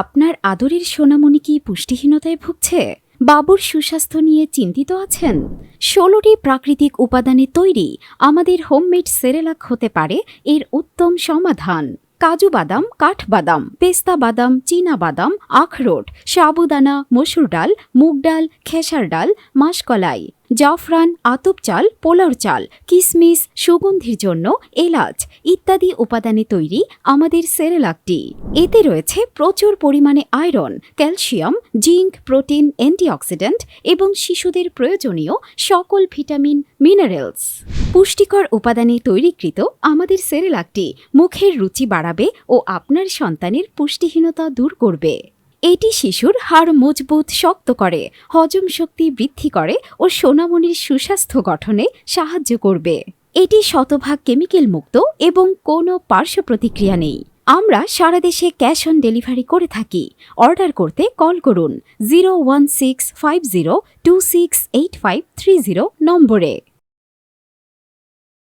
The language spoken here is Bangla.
আপনার আদরের সোনামণি কি পুষ্টিহীনতায় ভুগছে? বাবুর সুস্বাস্থ্য নিয়ে চিন্তিত আছেন? ১৬টি প্রাকৃতিক উপাদানে তৈরি আমাদের হোমমেড সেরেলাক হতে পারে এর উত্তম সমাধান। কাজু বাদাম, কাঠবাদাম, পেস্তা বাদাম, চীনা বাদাম, আখরোট, সাবুদানা, মসুর ডাল, মুগ ডাল, খেসার ডাল, মাসকলাই, জাফরান, আতপ চাল, পোলার চাল, কিশমিশ, সুগন্ধির জন্য এলাচ ইত্যাদি উপাদানে তৈরি আমাদের সেরেলাকটি। এতে রয়েছে প্রচুর পরিমাণে iron, calcium, zinc, protein, antioxidant এবং শিশুদের প্রয়োজনীয় সকল ভিটামিন, মিনারেলস। পুষ্টিকর উপাদানে তৈরিকৃত আমাদের সেরেলাকটি মুখের রুচি বাড়াবে ও আপনার সন্তানের পুষ্টিহীনতা দূর করবে। এটি শিশুর হাড় মজবুত শক্ত করে, হজম শক্তি বৃদ্ধি করে ও সোনামণির সুস্বাস্থ্য গঠনে সাহায্য করবে। এটি শতভাগ কেমিক্যাল মুক্ত এবং কোনো পার্শ্ব প্রতিক্রিয়া নেই। আমরা সারা দেশে ক্যাশ অন ডেলিভারি করে থাকি। অর্ডার করতে কল করুন 01650268530 নম্বরে।